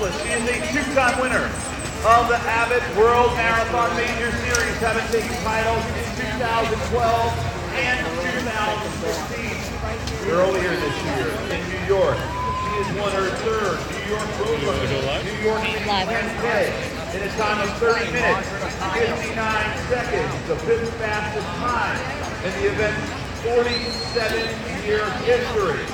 She is a two-time winner of the Abbott World Marathon Major Series, having taken titles in 2012 and 2016. Earlier this year in New York, she has won her third New York Road Runner, New York 10K, in a time of 30 minutes, 59 seconds, the fifth fastest time in the event's 47-year history.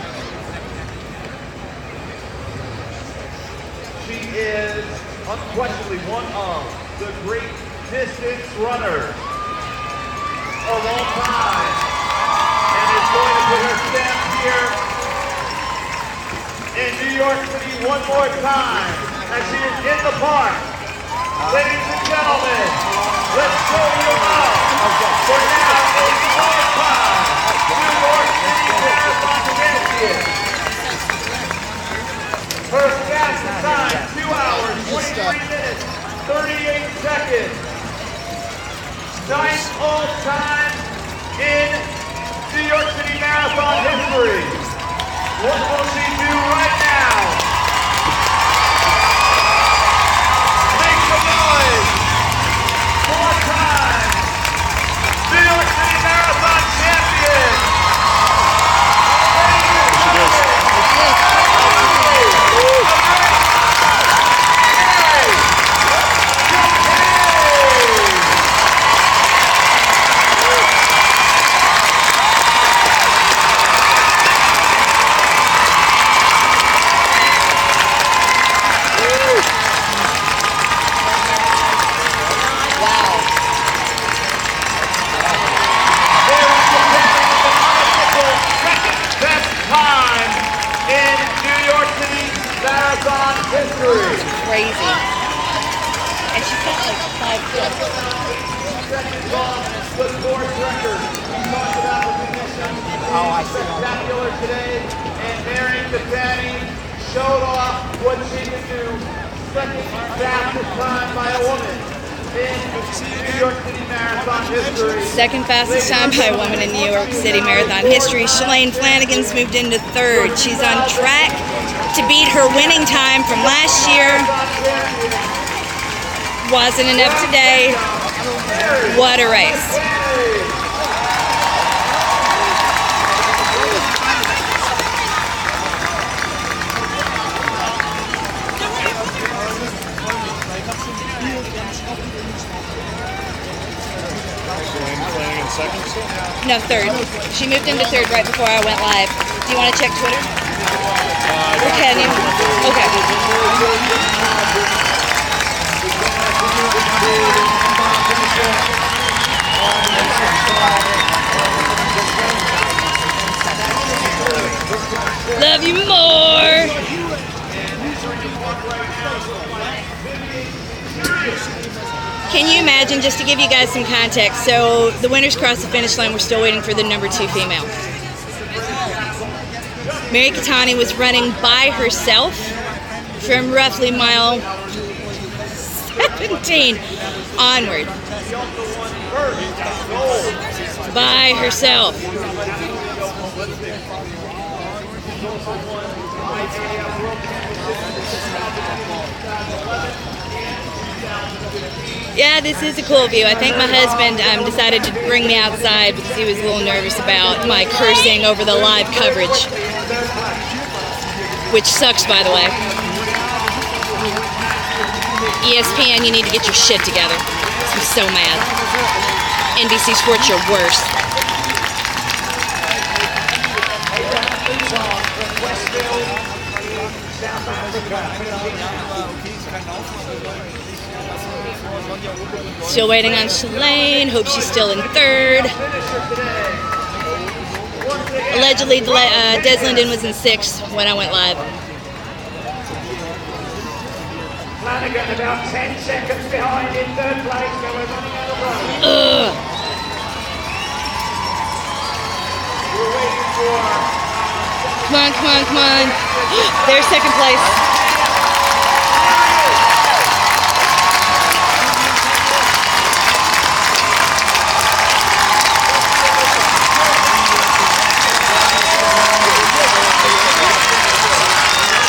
She is unquestionably one of the great distance runners of all time, and is going to put her stamp here in New York City one more time, as she is in the park. Ladies and gentlemen, let's show you up for now a four-time New York City Marathon champion. Her fastest time, 2 hours, 23 minutes, 38 seconds. Ninth all-time in New York City Marathon history. What will she do right now? Make some noise. Four-time New York City Marathon champion. Crazy. And she's got like 5 plus. Seconds off the course record. We talked about the condition being spectacular today, and Mary Catani showed off what she can do. Second fastest time by a woman in New York City Marathon history. Second fastest time by a woman in New York City Marathon history. Shalane Flanagan's moved into third. She's on track to beat her winning time from last year. Wasn't enough today. What a race. No, third. She moved into third right before I went live. Do you want to check Twitter? Or can you? Okay. Love you more. Can you imagine, just to give you guys some context, so the winners crossed the finish line, we're still waiting for the number 2 female. Mary Catani was running by herself from roughly mile 17 onward. By herself. Yeah, this is a cool view. I think my husband decided to bring me outside because he was a little nervous about my cursing over the live coverage, which sucks, by the way. ESPN, you need to get your shit together. I'm so mad. NBC Sports, you're worse. Still waiting on Shalane. Hope she's still in third. Allegedly, Des Linden was in sixth when I went live. Flanagan about 10 seconds behind in third place, so we're running out of road. We're waiting for... Come on, come on, come on. There's second place.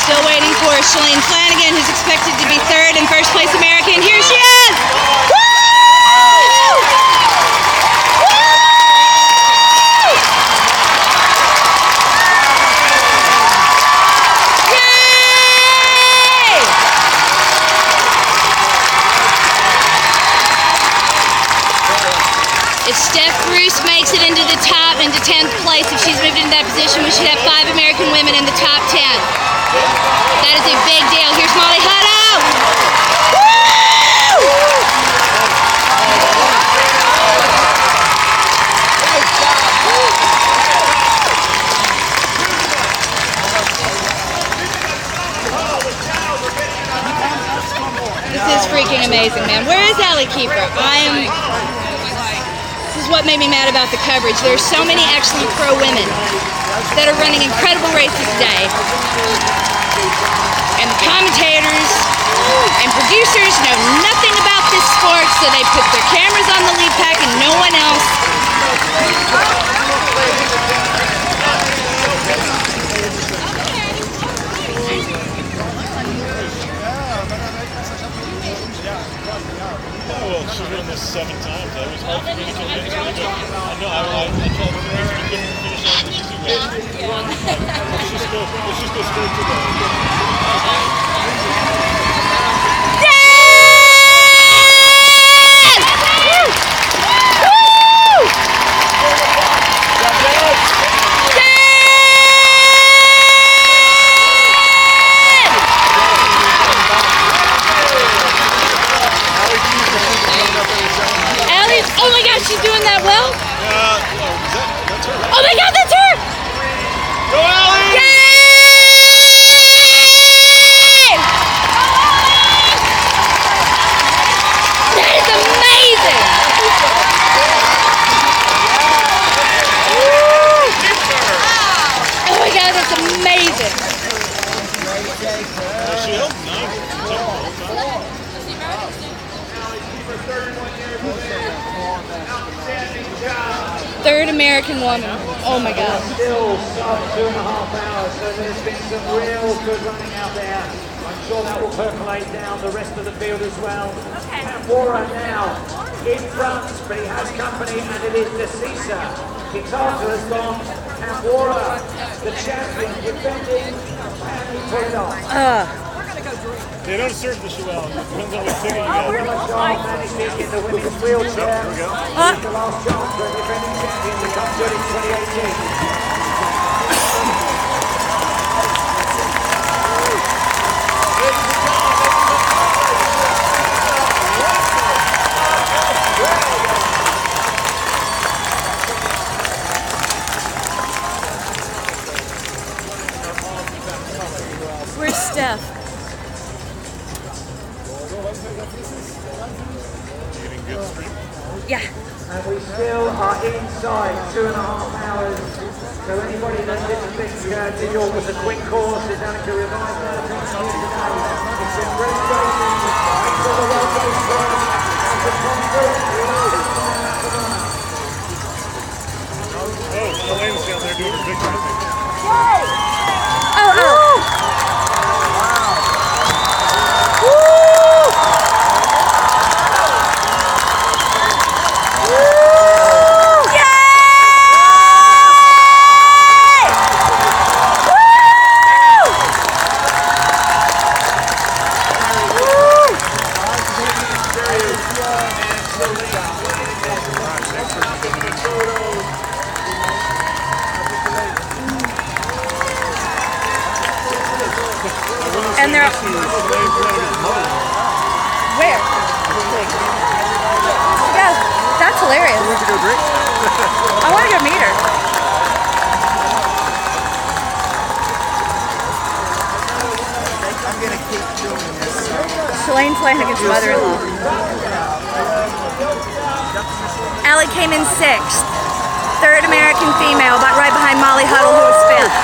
Still waiting for Shalane Flanagan, who's expected competition, we should have 5 American women in the top 10. That is a big deal. Here's Molly Huddle. Woo! This is freaking amazing, man. Where is Allie Kiefer? This is what made me mad about the coverage. There's so many excellent pro women that are running incredible races today. And the commentators and producers know nothing about this sport, so they put their cameras on the lead pack and no one else. Well, she's done this 7 times. It was hard for me to convince her, but I know I told her we couldn't finish on the easy way. Let's just go straight to the. Oh my gosh, she's doing that well? That's her. Oh my god, that's her! Go, Allie! Yay! That is amazing! Oh my god, that's amazing! She held 9. Third American woman. Oh my god. Still sub 2.5 hours, so there's been some real good running out there. I'm sure that will percolate down the rest of the field as well. Tambora now in front, but he has company, and it is Decisa. Kitata has gone. Tambora, the champion, defending, and he put it off. They don't serve the well. Depends on what figure you Will get. Shaw managing in the women's wheelchair. Here we go. It's the last chance for a defending champion to come good in 2018. Where's Steph? Getting good stream. Yeah. And we still are inside 2.5 hours. So anybody that didn't think New York was a quick course is having to revive their thinking here today. It's been great racing. Make sure the road goes first. And the confidence Oh, Elaine's down there doing her big thing. Oh, oh. And they're where? Yeah, that's hilarious. Want to go drink? I want to go meet her. I'm gonna keep doing this. Shalane Flanagan's mother-in-law. Allie came in 6th. Third American female, but right behind Molly Huddle, who was 5th.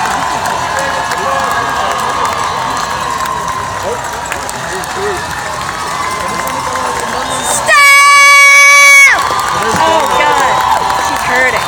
Stop! Oh God, she's hurting.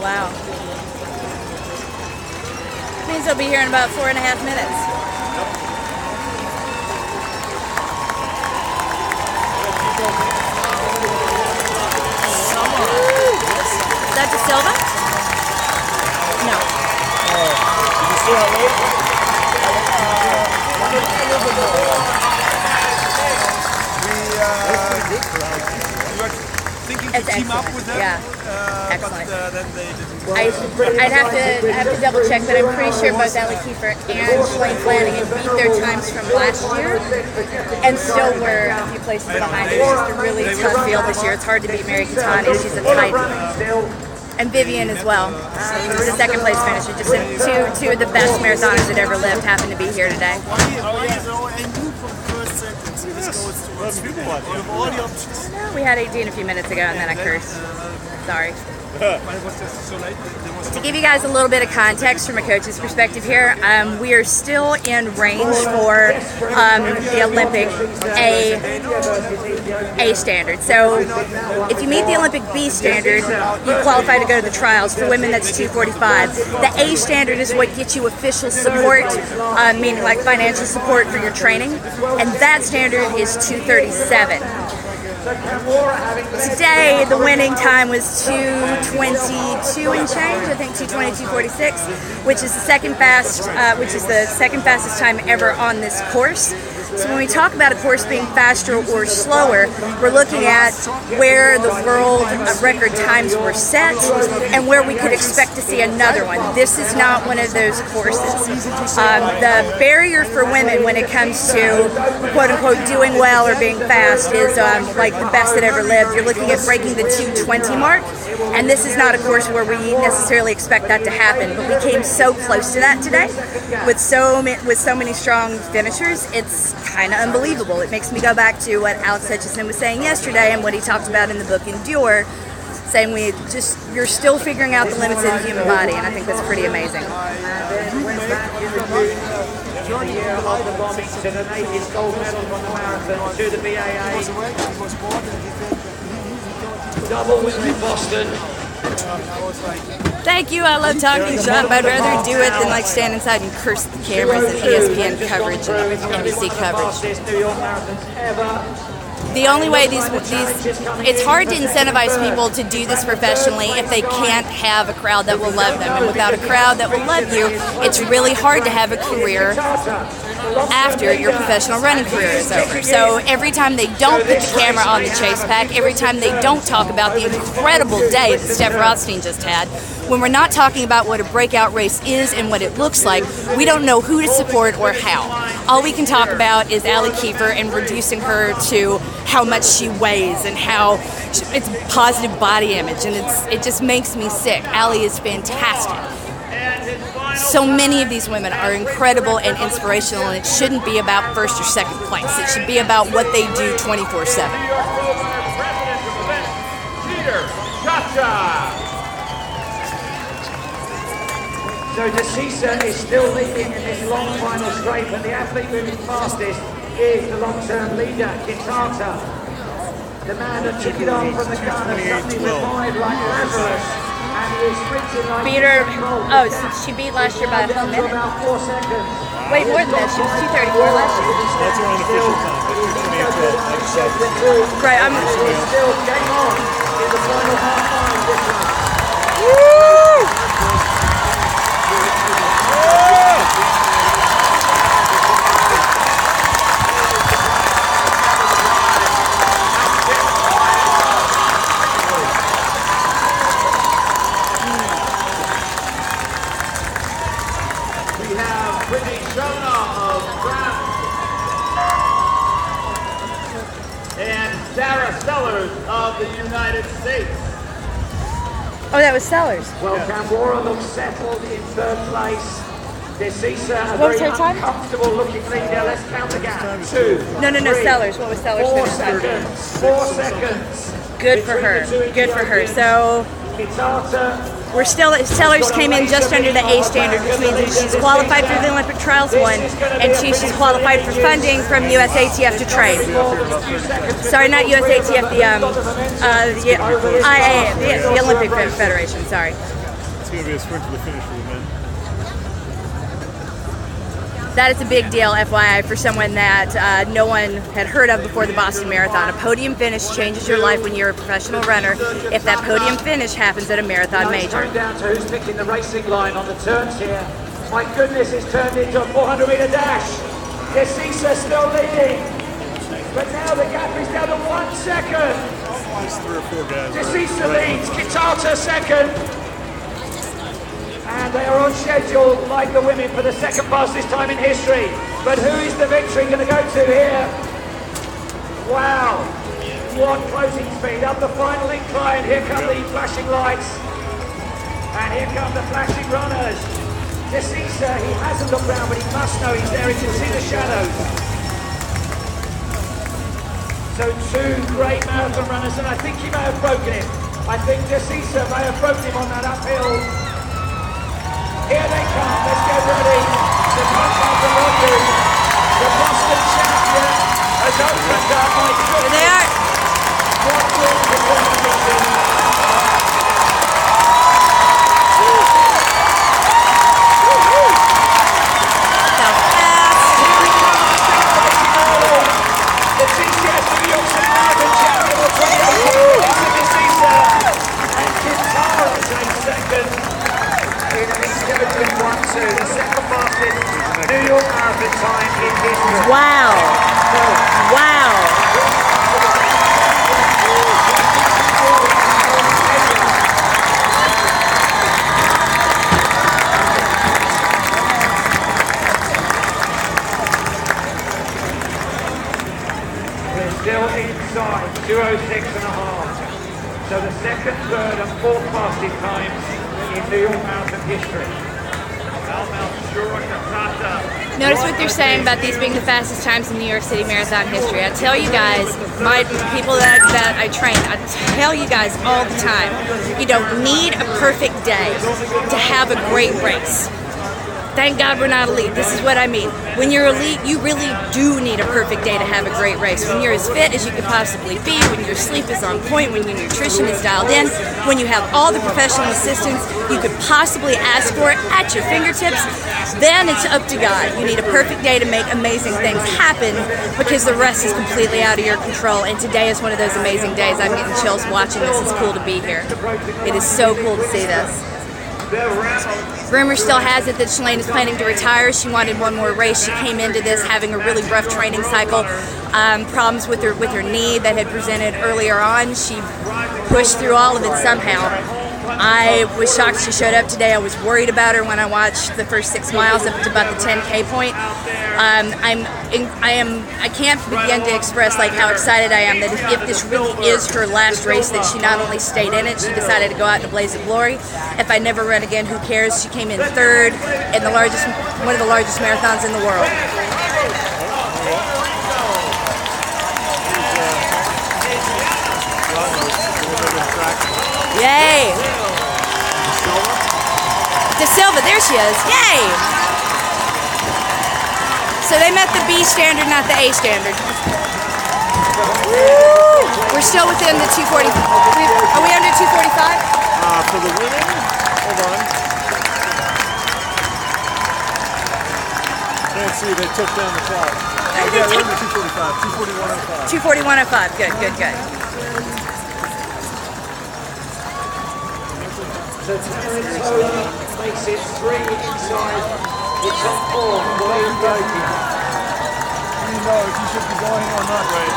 Wow. Means they'll be here in about 4.5 minutes. Is that De Silva? No. Did you see how late? We were thinking to It's team up excellent. with them, Yeah. Excellent. but then they didn't. I'd have to double check, but I'm pretty sure both Ellie Kiefer and Shalane Flanagan beat their times from last year, and still were a few places behind. It's just a really tough field this year. It's hard to beat Mary Katani. She's a titan. And Vivian as well. The second place finisher. Just two of the best marathoners that ever lived happen to be here today. I knew from first seconds this goes towards People watch out of all the options. We had 18 a few minutes ago, and then I cursed. Sorry. But it was just so late. There was To give you guys a little bit of context from a coach's perspective here, we are still in range for the Olympic A standard. So if you meet the Olympic B standard, you qualify to go to the trials. For women, that's 245. The A standard is what gets you official support, meaning like financial support for your training, and that standard is 237. Today, the winning time was 2:22 and change. I think 2:22:46, which is the second fastest time ever on this course. So when we talk about a course being faster or slower, we're looking at where the world record times were set and where we could expect to see another one. This is not one of those courses. The barrier for women when it comes to quote unquote doing well or being fast is like the best that ever lived. You're looking at breaking the 2:20 mark, and this is not a course where we necessarily expect that to happen, but we came so close to that today with so many strong finishers. It's kind of unbelievable. It makes me go back to what Alex Hutchison was saying yesterday and what he talked about in the book Endure, saying you're still figuring out the limits of the human body, and I think that's pretty amazing. Double win in Boston. Thank you. I love talking shop. I'd rather do it than like stand inside and curse the cameras and ESPN coverage and NBC coverage. The only way it's hard to incentivize people to do this professionally if they can't have a crowd that will love them. And without a crowd that will love you, it's really hard to have a career after your professional running career is over. So every time they don't put the camera on the chase pack, every time they don't talk about the incredible day that Steph Rothstein just had, when we're not talking about what a breakout race is and what it looks like, we don't know who to support or how. All we can talk about is Ellie Kiefer and reducing her to how much she weighs and how it's positive body image, and it just makes me sick. Ellie is fantastic. So many of these women are incredible and inspirational, and it shouldn't be about first or second place. It should be about what they do 24/7. So TCS is still leading in this long final straight, but the athlete moving fastest is the long-term leader, Kitata. The man that took it on from the gun has suddenly revived like Lazarus, and he is sprinting like Beat her. Oh, so she beat last year by a whole minute. about 4 seconds. Wait, more than that. She was 2:34 last year. That's her unofficial time. It's 28:12, like I said. Right. It's still game on in the final half-mile distance. Woo! Of the United States. Oh, that was Sellers. Well, Cambora looks settled in third place. TCS, a What was very her time? uncomfortable looking leader. Let's count the gap. 2. No, 3. 3, Sellers. What was Sellers' 4 finish time? seconds. 4 seconds. Good for her. Good for her. So Sellers came in just under the A standard, which means that she's qualified for the Olympic Trials 1, and she's qualified for funding from USATF to train. Sorry, not USATF, the IAA, the Olympic Federation. Sorry. It's going to be a sprint to the finish for the men. That is a big deal, FYI, for someone that no one had heard of before the Boston Marathon. A podium finish changes your life when you're a professional runner if that podium finish happens at a marathon major. Down to who's picking the racing line on the turns here. My goodness, it's turned into a 400-meter dash. TCS still leading. But now the gap is down to 1 second. Just 3 or 4 guys. TCS leads, Kitata second. And they are on schedule, like the women, for the second fastest time in history. But who is the victory going to go to here? Wow. What closing speed. Up the final incline. Here come the flashing lights. And here come the flashing runners. Desisa, he hasn't looked round, but he must know he's there. He can see the shadows. So 2 great marathon runners, and I think he may have broken him. I think Desisa may have broken him on that uphill. Here they come, let's get ready. The Boston Rockers, the Boston champion, has opened up. My goodness. Here they are. What will the competition? The TCS NYC Marathon champion of 2018, Desisa, and Kitara takes second. The second fastest New York Marathon time in history. Wow. Wow. We're still inside 2:06 and a half. So the second, third and fourth fastest times in New York Marathon history. Notice what they're saying about these being the fastest times in New York City Marathon history. I tell you guys, my people that I train, I tell you guys all the time, you don't need a perfect day to have a great race. Thank God we're not elite. This is what I mean. When you're elite, you really do need a perfect day to have a great race. When you're as fit as you could possibly be, when your sleep is on point, when your nutrition is dialed in, when you have all the professional assistance you could possibly ask for at your fingertips, then it's up to God. You need a perfect day to make amazing things happen because the rest is completely out of your control. And today is one of those amazing days. I'm getting chills watching this. It's cool to be here. It is so cool to see this. Rumor still has it that Shalane is planning to retire. She wanted one more race. She came into this having a really rough training cycle, problems with her knee that had presented earlier on. She pushed through all of it somehow. I was shocked she showed up today. I was worried about her when I watched the first 6 miles up to about the 10K point. I can't begin to express like how excited I am that if this really is her last race, that she not only stayed in it, she decided to go out in a blaze of glory. If I never run again, who cares? She came in third in one of the largest marathons in the world. Yay! De Silva, there she is. Yay! So they met the B standard, not the A standard. Woo! We're still within the 240. Are we under 245? For the women, hold on. Can't see, they took down the clock. Yeah, we're under 245, 241.05. 241.05. Good, good, good. So Terence Hogan makes it 3 inside the top 4. Wayne Brody. You know if you should be going or not, right?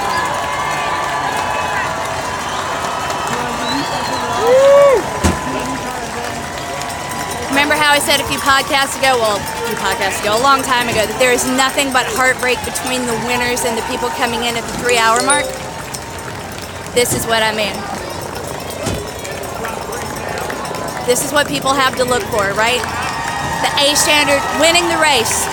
Remember how I said a few podcasts ago, a long time ago, that there is nothing but heartbreak between the winners and the people coming in at the 3-hour mark? This is what I mean. This is what people have to look for, right? The A standard, winning the race.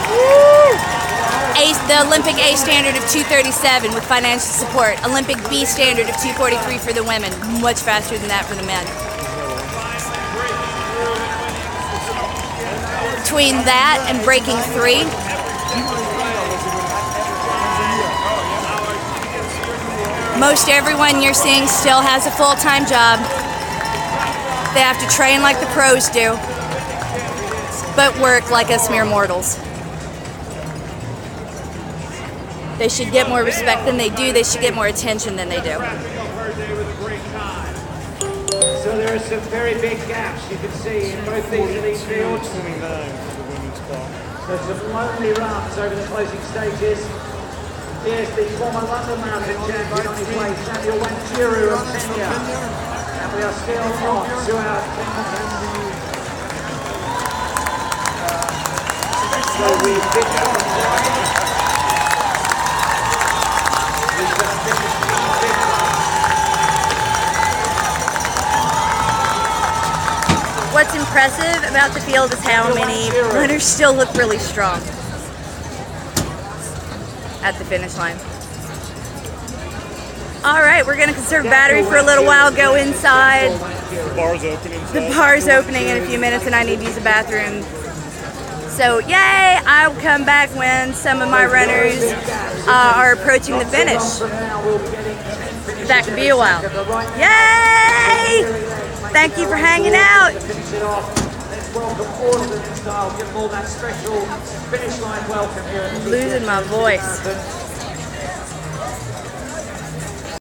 The Olympic A standard of 2:37 with financial support. Olympic B standard of 2:43 for the women. Much faster than that for the men. between that and breaking 3. Most everyone you're seeing still has a full-time job. They have to train like the pros do, but work like us mere mortals. They should get more respect than they do. They should get more attention than they do. So there are some very big gaps you can see in both these elite fields. 29 for the women's bar. There's some lonely runs over the closing stages. Here's the former London Marathon champion on his way, Samuel Wanjiru of Kenya. And we are still on to our 10 So we've been What's impressive about the field is how many runners still look really strong at the finish line. All right, we're gonna conserve battery for a little while, go inside. The bar's open inside. The bar's opening in a few minutes and I need to use the bathroom. So yay, I'll come back when some of my runners are approaching the finish. That could be a while. Yay! Thank you for hanging out. Losing my voice.